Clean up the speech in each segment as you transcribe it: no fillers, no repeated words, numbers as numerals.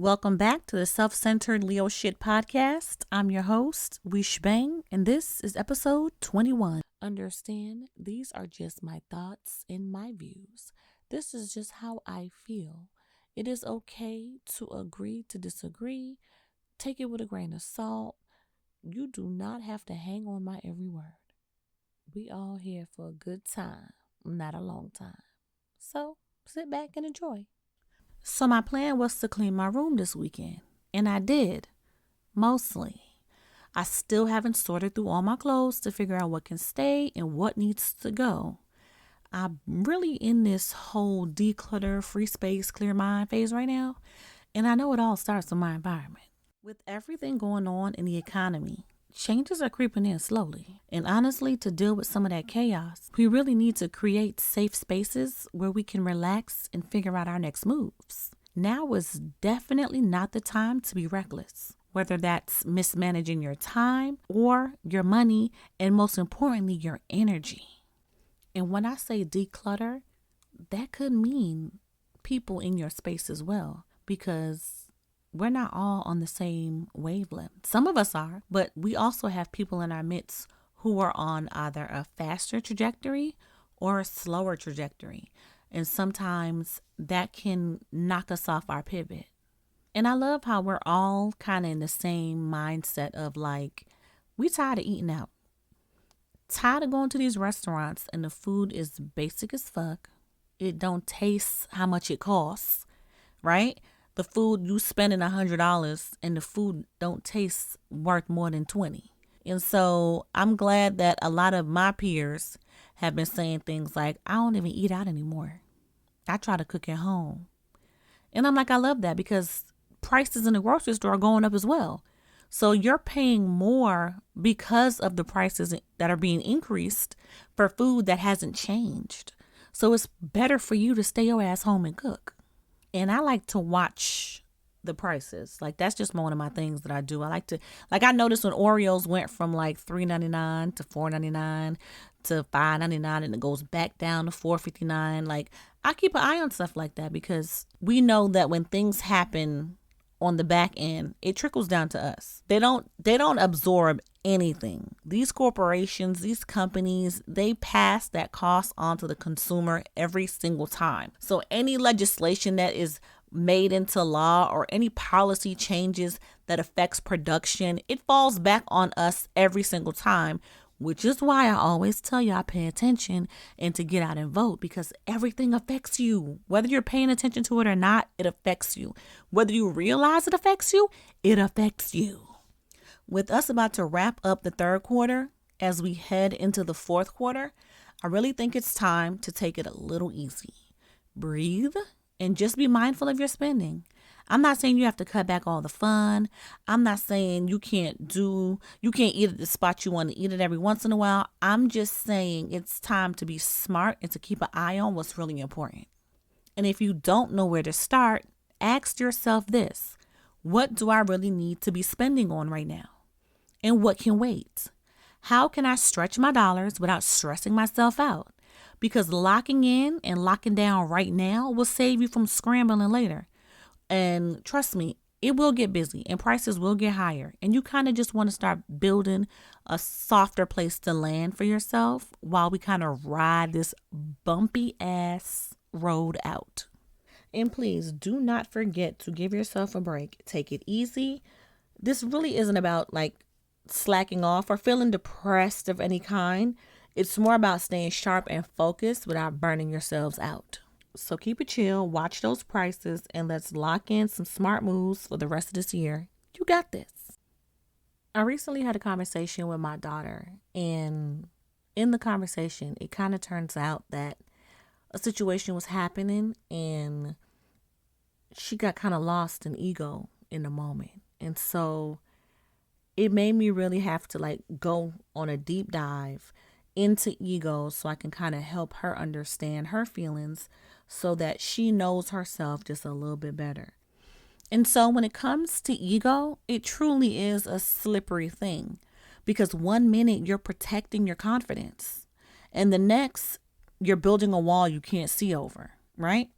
Welcome back to the Self-Centered Leo Shit podcast. I'm your host, Weesh Beng, and this is episode 21. Understand, these are just my thoughts and my views. This is just how I feel. It is okay to agree to disagree. Take it with a grain of salt. You do not have to hang on my every word. We all here for a good time, not a long time. So sit back and enjoy. So my plan was to clean my room this weekend, and I did, mostly. I still haven't sorted through all my clothes to figure out what can stay and what needs to go. I'm really in this whole declutter, free space, clear mind phase right now, and I know it all starts with my environment. With everything going on in the economy, changes are creeping in slowly. And honestly, to deal with some of that chaos, we really need to create safe spaces where we can relax and figure out our next moves. Now is definitely not the time to be reckless, whether that's mismanaging your time or your money, and most importantly, your energy. And when I say declutter, that could mean people in your space as well, because we're not all on the same wavelength. Some of us are, but we also have people in our midst who are on either a faster trajectory or a slower trajectory. And sometimes that can knock us off our pivot. And I love how we're all kind of in the same mindset of like, we tired of eating out. Tired of going to these restaurants and the food is basic as fuck. It don't taste how much it costs, right? The food you spending $100 and the food don't taste worth more than $20. And so I'm glad that a lot of my peers have been saying things like, I don't even eat out anymore. I try to cook at home. And I'm like, I love that because prices in the grocery store are going up as well. So you're paying more because of the prices that are being increased for food that hasn't changed. So it's better for you to stay your ass home and cook. And I like to watch the prices. Like, that's just one of my things that I do. I like to, like, I noticed when Oreos went from like $3.99 to $4.99 to $5.99 and it goes back down to $4.59. Like, I keep an eye on stuff like that because we know that when things happen on the back end, it trickles down to us. They don't absorb anything. These corporations, these companies, they pass that cost on to the consumer every single time. So any legislation that is made into law or any policy changes that affects production, it falls back on us every single time. Which is why I always tell y'all pay attention and to get out and vote, because everything affects you. Whether you're paying attention to it or not, it affects you. Whether you realize it affects you, it affects you. With us about to wrap up the third quarter, as we head into the fourth quarter, I really think it's time to take it a little easy. Breathe and just be mindful of your spending. I'm not saying you have to cut back all the fun. I'm not saying you can't eat at the spot you want to eat it every once in a while. I'm just saying it's time to be smart and to keep an eye on what's really important. And if you don't know where to start, ask yourself this: what do I really need to be spending on right now? And what can wait? How can I stretch my dollars without stressing myself out? Because locking in and locking down right now will save you from scrambling later. And trust me, it will get busy and prices will get higher. And you kind of just want to start building a softer place to land for yourself while we kind of ride this bumpy ass road out. And please do not forget to give yourself a break. Take it easy. This really isn't about like slacking off or feeling depressed of any kind. It's more about staying sharp and focused without burning yourselves out. So keep it chill, watch those prices, and let's lock in some smart moves for the rest of this year. You got this. I recently had a conversation with my daughter, and in the conversation, it kind of turns out that a situation was happening, and she got kind of lost in ego in the moment. And so it made me really have to like go on a deep dive into ego so I can kind of help her understand her feelings so that she knows herself just a little bit better. And so when it comes to ego, it truly is a slippery thing because 1 minute you're protecting your confidence and the next you're building a wall you can't see over, right?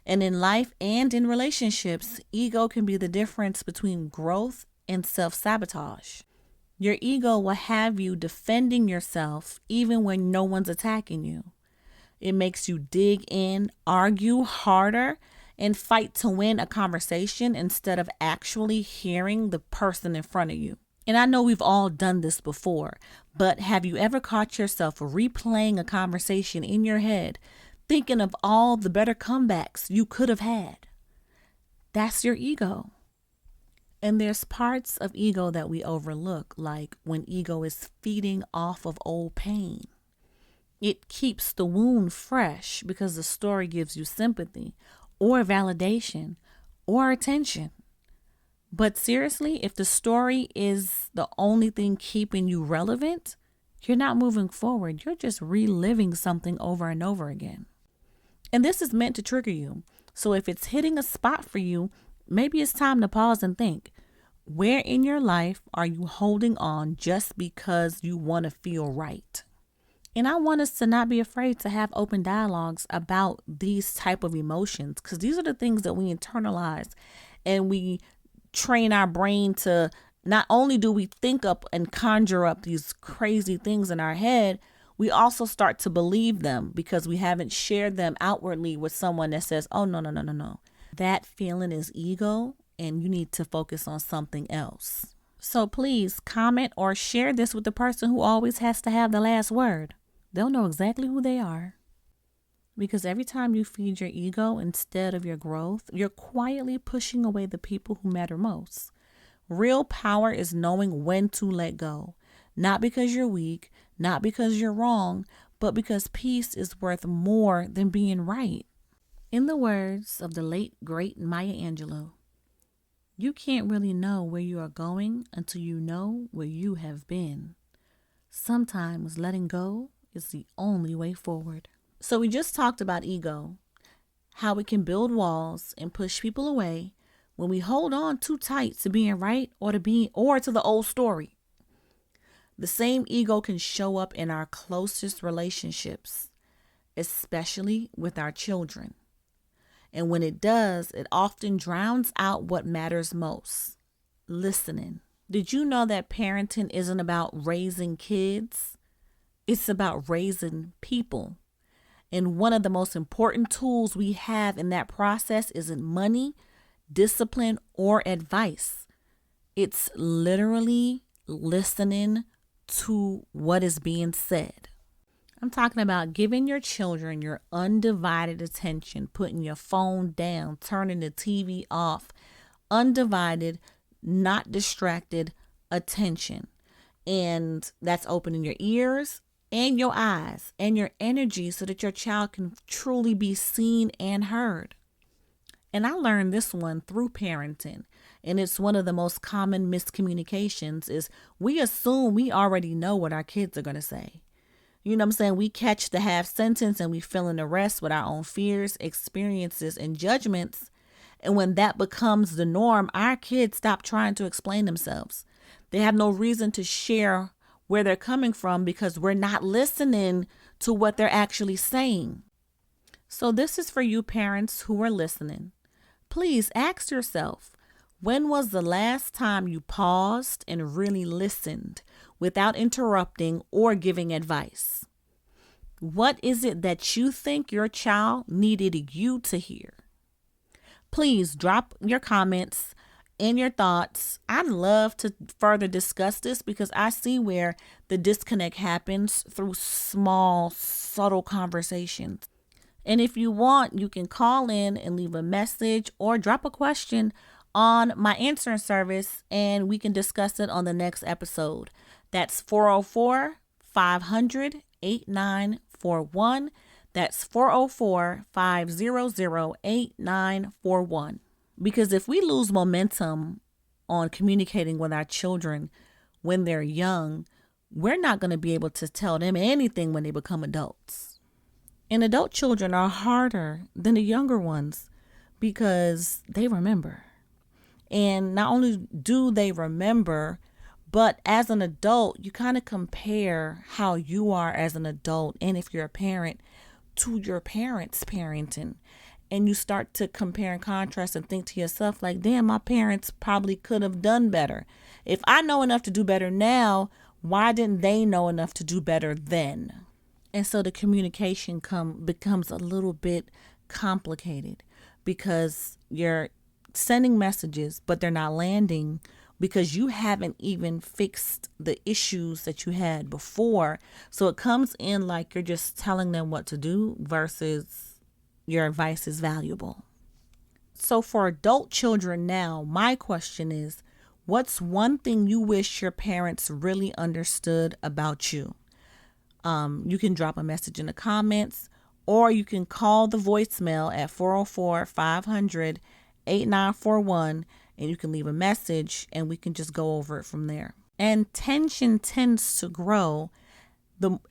And in life and in relationships, ego can be the difference between growth and self-sabotage. Your ego will have you defending yourself even when no one's attacking you. It makes you dig in, argue harder, and fight to win a conversation instead of actually hearing the person in front of you. And I know we've all done this before, but have you ever caught yourself replaying a conversation in your head, thinking of all the better comebacks you could have had? That's your ego. And there's parts of ego that we overlook, like when ego is feeding off of old pain. It keeps the wound fresh because the story gives you sympathy or validation or attention. But seriously, if the story is the only thing keeping you relevant, you're not moving forward. You're just reliving something over and over again. And this is meant to trigger you. So if it's hitting a spot for you, maybe it's time to pause and think, where in your life are you holding on just because you want to feel right? And I want us to not be afraid to have open dialogues about these type of emotions, because these are the things that we internalize and we train our brain to. Not only do we think up and conjure up these crazy things in our head, we also start to believe them because we haven't shared them outwardly with someone that says, oh, no. That feeling is ego and you need to focus on something else. So please comment or share this with the person who always has to have the last word. They'll know exactly who they are. Because every time you feed your ego instead of your growth, you're quietly pushing away the people who matter most. Real power is knowing when to let go. Not because you're weak, not because you're wrong, but because peace is worth more than being right. In the words of the late, great Maya Angelou, you can't really know where you are going until you know where you have been. Sometimes letting go is the only way forward. So we just talked about ego, how it can build walls and push people away when we hold on too tight to being right or to the old story. The same ego can show up in our closest relationships, especially with our children. And when it does, it often drowns out what matters most: listening. Did you know that parenting isn't about raising kids? It's about raising people. And one of the most important tools we have in that process isn't money, discipline, or advice. It's literally listening to what is being said. I'm talking about giving your children your undivided attention, putting your phone down, turning the TV off, undivided, not distracted attention. And that's opening your ears and your eyes and your energy so that your child can truly be seen and heard. And I learned this one through parenting. And it's one of the most common miscommunications is we assume we already know what our kids are going to say. You know what I'm saying? We catch the half sentence and we fill in the rest with our own fears, experiences, and judgments. And when that becomes the norm, our kids stop trying to explain themselves. They have no reason to share where they're coming from because we're not listening to what they're actually saying. So this is for you parents who are listening. Please ask yourself, when was the last time you paused and really listened without interrupting or giving advice? What is it that you think your child needed you to hear? Please drop your comments and your thoughts. I'd love to further discuss this because I see where the disconnect happens through small, subtle conversations. And if you want, you can call in and leave a message or drop a question on my answering service and we can discuss it on the next episode. That's 404-500-8941. That's 404-500-8941. Because if we lose momentum on communicating with our children when they're young, we're not going to be able to tell them anything when they become adults. And adult children are harder than the younger ones because they remember. And not only do they remember, but as an adult, you kind of compare how you are as an adult, and if you're a parent, to your parents' parenting. And you start to compare and contrast and think to yourself like, damn, my parents probably could have done better. If I know enough to do better now, why didn't they know enough to do better then? And so the communication becomes a little bit complicated because you're sending messages, but they're not landing because you haven't even fixed the issues that you had before. So it comes in like you're just telling them what to do versus your advice is valuable. So for adult children now, my question is, what's one thing you wish your parents really understood about you? You can drop a message in the comments, or you can call the voicemail at 404-500-8941, and you can leave a message and we can just go over it from there. And tension tends to grow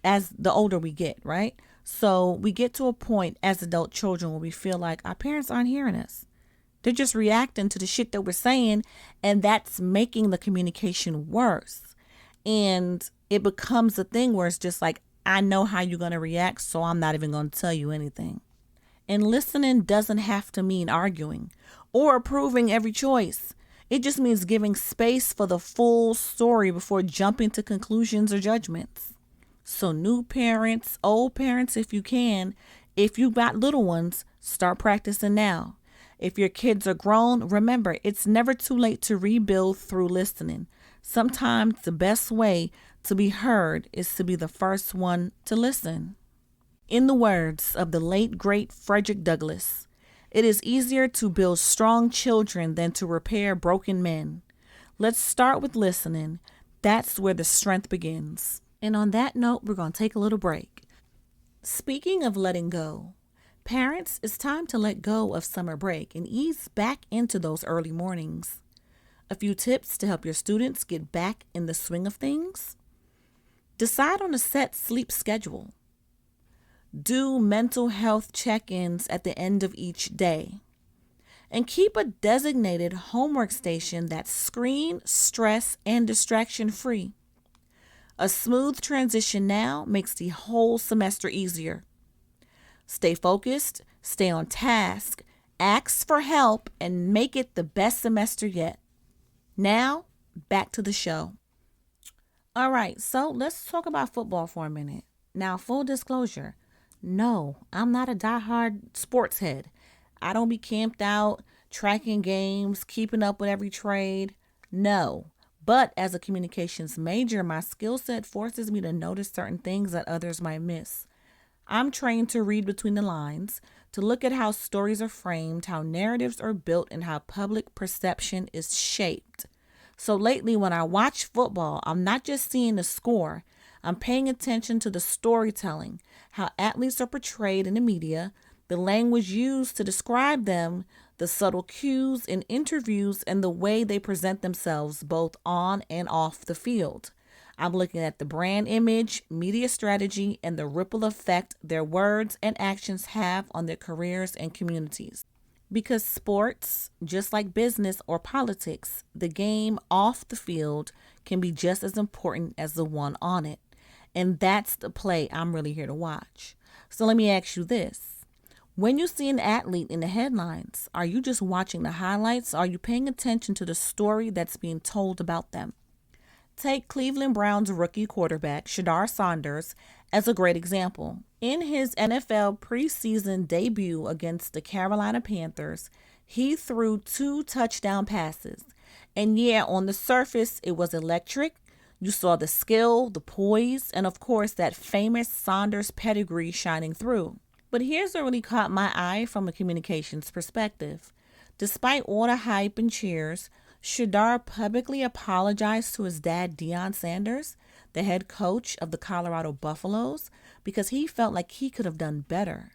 as the older we get, right? So we get to a point as adult children where we feel like our parents aren't hearing us. They're just reacting to the shit that we're saying, and that's making the communication worse. And it becomes a thing where it's just like, I know how you're going to react, so I'm not even going to tell you anything. And listening doesn't have to mean arguing or approving every choice. It just means giving space for the full story before jumping to conclusions or judgments. So new parents, old parents, if you can, if you've got little ones, start practicing now. If your kids are grown, remember, it's never too late to rebuild through listening. Sometimes the best way to be heard is to be the first one to listen. In the words of the late, great Frederick Douglass, it is easier to build strong children than to repair broken men. Let's start with listening. That's where the strength begins. And on that note, we're going to take a little break. Speaking of letting go, parents, it's time to let go of summer break and ease back into those early mornings. A few tips to help your students get back in the swing of things. Decide on a set sleep schedule. Do mental health check-ins at the end of each day. And keep a designated homework station that's screen, stress, and distraction free. A smooth transition now makes the whole semester easier. Stay focused, stay on task, ask for help, and make it the best semester yet. Now, back to the show. All right, so let's talk about football for a minute. Now, full disclosure, no, I'm not a diehard sports head. I don't be camped out, tracking games, keeping up with every trade. No. But as a communications major, my skill set forces me to notice certain things that others might miss. I'm trained to read between the lines, to look at how stories are framed, how narratives are built, and how public perception is shaped. So lately, when I watch football, I'm not just seeing the score. I'm paying attention to the storytelling, how athletes are portrayed in the media, the language used to describe them, the subtle cues in interviews, and the way they present themselves both on and off the field. I'm looking at the brand image, media strategy, and the ripple effect their words and actions have on their careers and communities. Because sports, just like business or politics, the game off the field can be just as important as the one on it. And that's the play I'm really here to watch. So let me ask you this. When you see an athlete in the headlines, are you just watching the highlights? Or are you paying attention to the story that's being told about them? Take Cleveland Browns rookie quarterback Shedeur Sanders as a great example. In his NFL preseason debut against the Carolina Panthers, he threw 2 touchdown passes. And yeah, on the surface, it was electric. You saw the skill, the poise, and of course that famous Sanders pedigree shining through. But here's what really caught my eye from a communications perspective. Despite all the hype and cheers, Shedeur publicly apologized to his dad, Deion Sanders, the head coach of the Colorado Buffaloes, because he felt like he could have done better.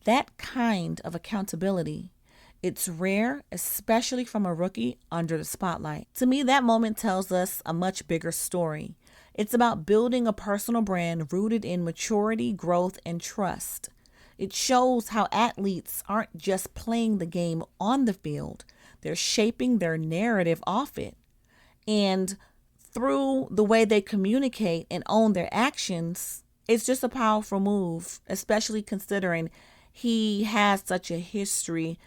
That kind of accountability, it's rare, especially from a rookie under the spotlight. To me, that moment tells us a much bigger story. It's about building a personal brand rooted in maturity, growth, and trust. It shows how athletes aren't just playing the game on the field. They're shaping their narrative off it. And through the way they communicate and own their actions, it's just a powerful move, especially considering he has such a history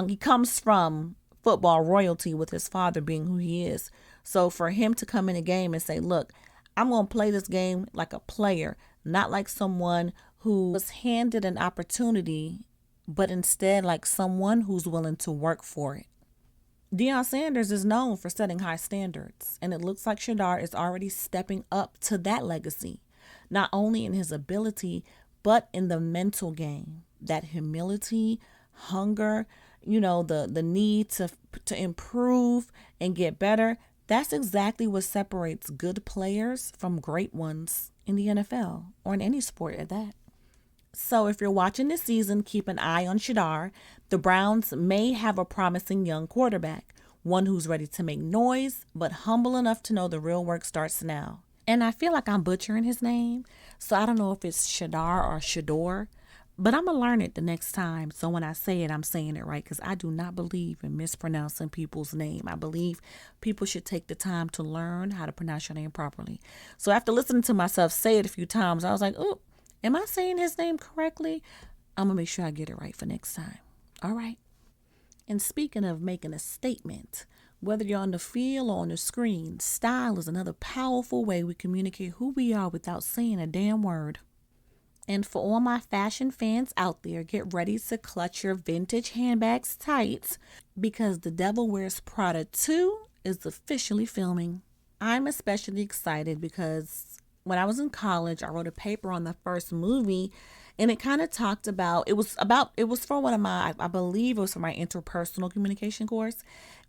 he comes from football royalty with his father being who he is. So for him to come in a game and say, look, I'm going to play this game like a player, not like someone who was handed an opportunity, but instead like someone who's willing to work for it. Deion Sanders is known for setting high standards, and it looks like Shedeur is already stepping up to that legacy, not only in his ability, but in the mental game. That humility, hunger, the need to improve and get better. That's exactly what separates good players from great ones in the NFL or in any sport at that. So if you're watching this season, keep an eye on Shedeur. The Browns may have a promising young quarterback, one who's ready to make noise, but humble enough to know the real work starts now. And I feel like I'm butchering his name, so I don't know if it's Shedeur or Shedeur, but I'm going to learn it the next time. So when I say it, I'm saying it right, because I do not believe in mispronouncing people's name. I believe people should take the time to learn how to pronounce your name properly. So after listening to myself say it a few times, I was like, oh, am I saying his name correctly? I'm going to make sure I get it right for next time. All right. And speaking of making a statement, whether you're on the field or on the screen, style is another powerful way we communicate who we are without saying a damn word. And for all my fashion fans out there, get ready to clutch your vintage handbags tight, because The Devil Wears Prada 2 is officially filming. I'm especially excited because when I was in college, I wrote a paper on the first movie, and it kind of talked about, it was for one of my, I believe it was for my interpersonal communication course.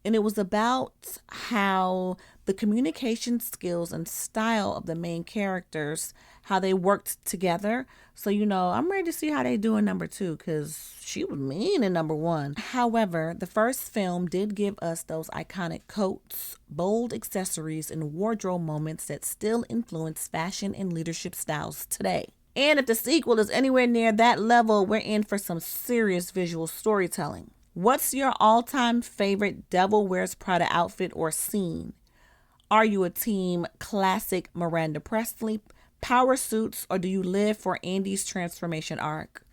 And it was about how the communication skills and style of the main characters, how they worked together. So, I'm ready to see how they do in number 2, because she was mean in number 1. However, the first film did give us those iconic coats, bold accessories, and wardrobe moments that still influence fashion and leadership styles today. And if the sequel is anywhere near that level, we're in for some serious visual storytelling. What's your all-time favorite Devil Wears Prada outfit or scene? Are you a team classic Miranda Presley, power suits, or do you live for Andy's transformation arc?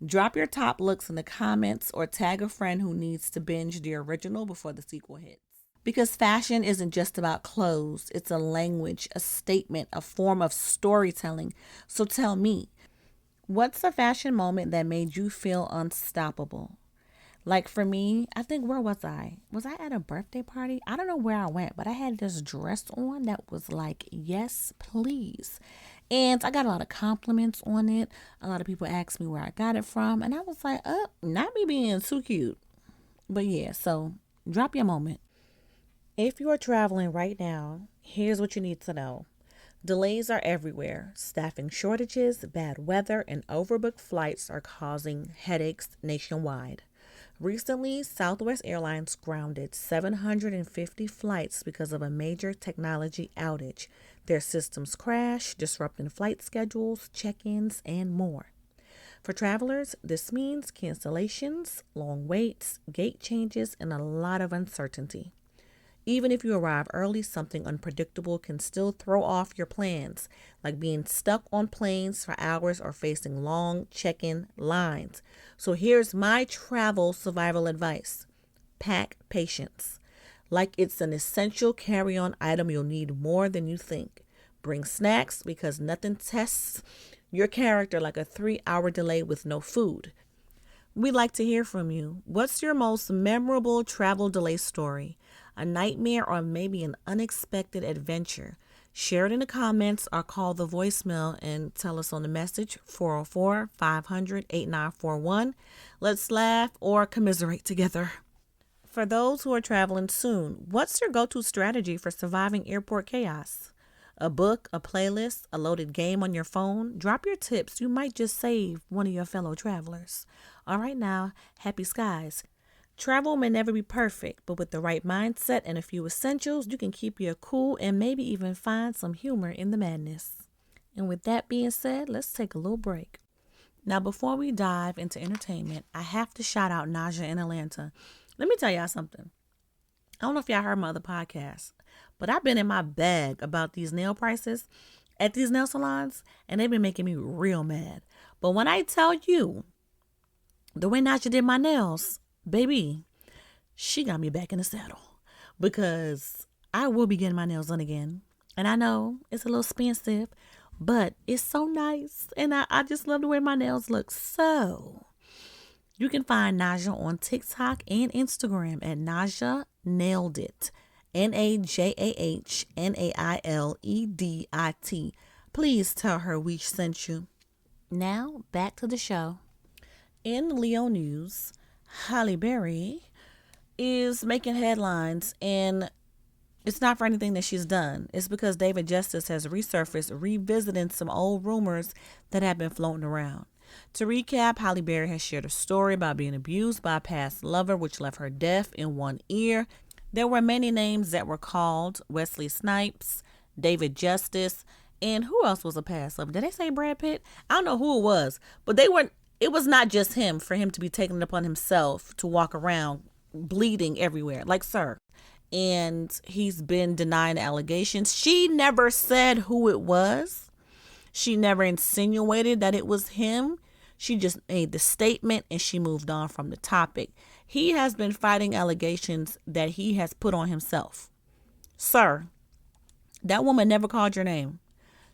Drop your top looks in the comments or tag a friend who needs to binge the original before the sequel hits. Because fashion isn't just about clothes. It's a language, a statement, a form of storytelling. So tell me, what's a fashion moment that made you feel unstoppable? Like for me, I think, where was I? Was I at a birthday party? I don't know where I went, but I had this dress on that was like, yes, please. And I got a lot of compliments on it. A lot of people asked me where I got it from. And I was like, not me being too cute. But yeah, so drop your moment. If you are traveling right now, here's what you need to know. Delays are everywhere. Staffing shortages, bad weather, and overbooked flights are causing headaches nationwide. Recently, Southwest Airlines grounded 750 flights because of a major technology outage. Their systems crashed, disrupting flight schedules, check-ins, and more. For travelers, this means cancellations, long waits, gate changes, and a lot of uncertainty. Even if you arrive early, something unpredictable can still throw off your plans, like being stuck on planes for hours or facing long check-in lines. So here's my travel survival advice. Pack patience. Like it's an essential carry-on item you'll need more than you think. Bring snacks, because nothing tests your character like a 3-hour delay with no food. We'd like to hear from you. What's your most memorable travel delay story? A nightmare or maybe an unexpected adventure? Share it in the comments or call the voicemail and tell us on the message, 404-500-8941. Let's laugh or commiserate together. For those who are traveling soon, what's your go-to strategy for surviving airport chaos? A book, a playlist, a loaded game on your phone? Drop your tips. You might just save one of your fellow travelers. All right now, happy skies. Travel may never be perfect, but with the right mindset and a few essentials, you can keep your cool and maybe even find some humor in the madness. And with that being said, let's take a little break. Now, before we dive into entertainment, I have to shout out Naja in Atlanta. Let me tell y'all something. I don't know if y'all heard my other podcast, but I've been in my bag about these nail prices at these nail salons, and they've been making me real mad. But when I tell you, The way Naja did my nails, baby, she got me back in the saddle because I will be getting my nails done again. And I know it's a little expensive, but it's so nice. And I just love the way my nails look. So you can find Naja on TikTok and Instagram at Naja Nailed It. NAJAHNAILEDIT. Please tell her we sent you. Now back to the show. In Leo news, Halle Berry is making headlines, and it's not for anything that she's done. It's because David Justice has resurfaced, revisiting some old rumors that have been floating around. To recap, Halle Berry has shared a story about being abused by a past lover, which left her deaf in one ear. There were many names that were called: Wesley Snipes, David Justice, and who else was a past lover? Did they say Brad Pitt? I don't know who it was, but they weren't. It was not just him, for him to be taking it upon himself to walk around bleeding everywhere. Like, sir. And he's been denying the allegations. She never said who it was. She never insinuated that it was him. She just made the statement and she moved on from the topic. He has been fighting allegations that he has put on himself. Sir, that woman never called your name.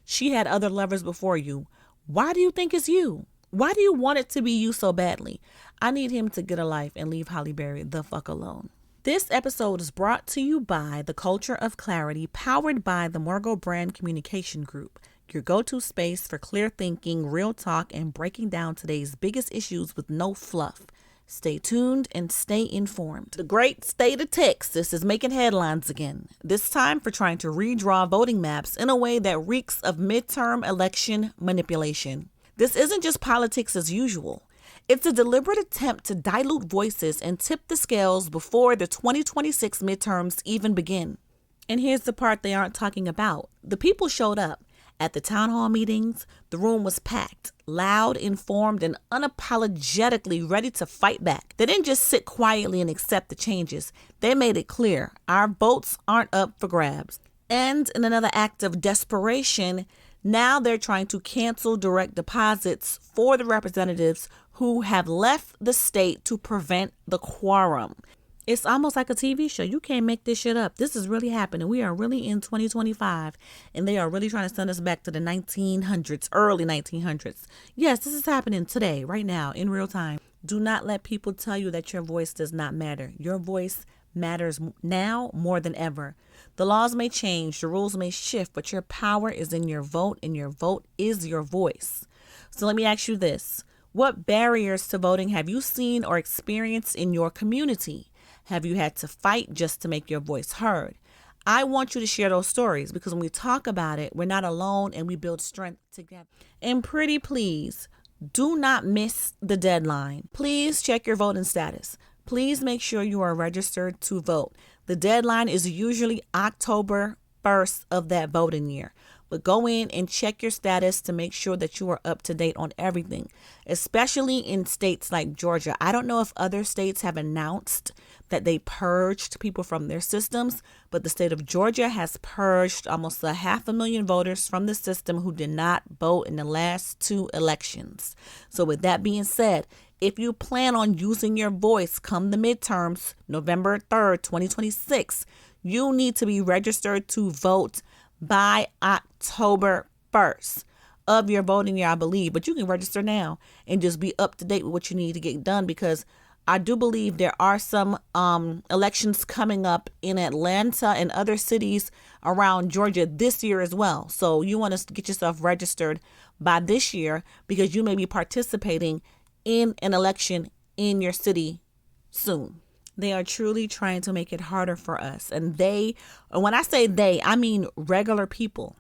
She had other lovers before you. Why do you think it's you? Why do you want it to be you so badly? I need him to get a life and leave Halle Berry the fuck alone. This episode is brought to you by The Culture of Clarity, powered by the Morgo Brand Communication Group, your go-to space for clear thinking, real talk, and breaking down today's biggest issues with no fluff. Stay tuned and stay informed. The great state of Texas is making headlines again, this time for trying to redraw voting maps in a way that reeks of midterm election manipulation. This isn't just politics as usual. It's a deliberate attempt to dilute voices and tip the scales before the 2026 midterms even begin. And here's the part they aren't talking about. The people showed up. At the town hall meetings, the room was packed, loud, informed, and unapologetically ready to fight back. They didn't just sit quietly and accept the changes. They made it clear our votes aren't up for grabs. And in another act of desperation, now they're trying to cancel direct deposits for the representatives who have left the state to prevent the quorum. It's almost like a TV show. You can't make this shit up. This is really happening. We are really in 2025, and they are really trying to send us back to the 1900s, early 1900s. Yes, this is happening today, right now, in real time. Do not let people tell you that your voice does not matter. Your voice matters now more than ever. The laws may change, the rules may shift, but your power is in your vote, and your vote is your voice. So let me ask you this. What barriers to voting have you seen or experienced in your community? Have you had to fight just to make your voice heard? I want you to share those stories, because when we talk about it, we're not alone and we build strength together. And pretty please, do not miss the deadline. Please check your voting status. Please make sure you are registered to vote. The deadline is usually October 1st of that voting year. But go in and check your status to make sure that you are up to date on everything, especially in states like Georgia. I don't know if other states have announced that they purged people from their systems, but the state of Georgia has purged almost 500,000 voters from the system who did not vote in the last 2 elections. So with that being said, if you plan on using your voice come the midterms, November 3rd, 2026, you need to be registered to vote by October 1st of your voting year, I believe. But you can register now and just be up to date with what you need to get done, because I do believe there are some elections coming up in Atlanta and other cities around Georgia this year as well. So you want to get yourself registered by this year, because you may be participating in an election in your city soon. They are truly trying to make it harder for us. And when I say they, I mean regular people,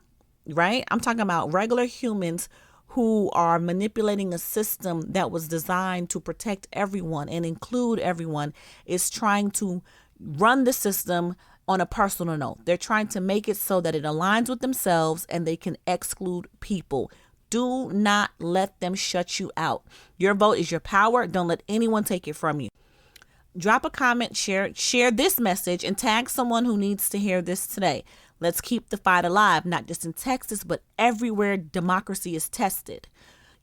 right? I'm talking about regular humans who are manipulating a system that was designed to protect everyone and include everyone, is trying to run the system on a personal note. They're trying to make it so that it aligns with themselves and they can exclude people. Do not let them shut you out. Your vote is your power. Don't let anyone take it from you. Drop a comment, share this message, and tag someone who needs to hear this today. Let's keep the fight alive, not just in Texas, but everywhere democracy is tested.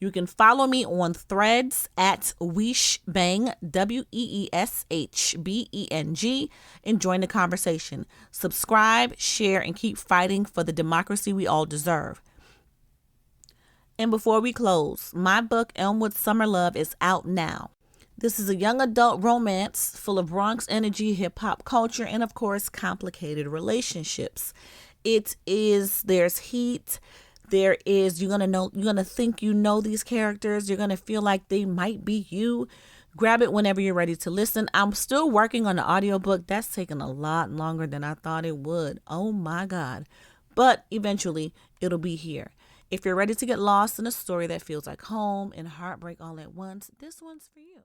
You can follow me on Threads at Weesh Beng, WEESHBENG, and join the conversation. Subscribe, share, and keep fighting for the democracy we all deserve. And before we close, my book, Elmwood Summer Love, is out now. This is a young adult romance full of Bronx energy, hip-hop culture, and of course, complicated relationships. There's heat. You're gonna think you know these characters. You're gonna feel like they might be you. Grab it whenever you're ready to listen. I'm still working on the audiobook. That's taken a lot longer than I thought it would. Oh my God. But eventually it'll be here. If you're ready to get lost in a story that feels like home and heartbreak all at once, this one's for you.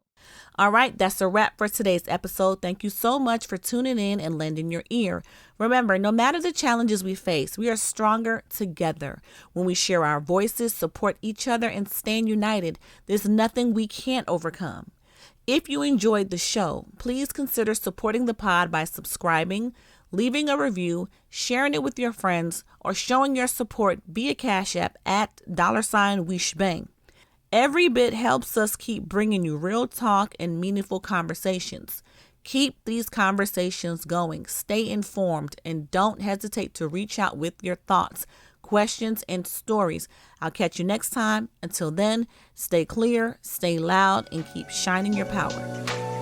All right, that's a wrap for today's episode. Thank you so much for tuning in and lending your ear. Remember, no matter the challenges we face, we are stronger together. When we share our voices, support each other, and stand united, there's nothing we can't overcome. If you enjoyed the show, please consider supporting the pod by subscribing, leaving a review, sharing it with your friends, or showing your support via Cash App at $Weesh Beng. Every bit helps us keep bringing you real talk and meaningful conversations. Keep these conversations going. Stay informed and don't hesitate to reach out with your thoughts, questions, and stories. I'll catch you next time. Until then, stay clear, stay loud, and keep shining your power.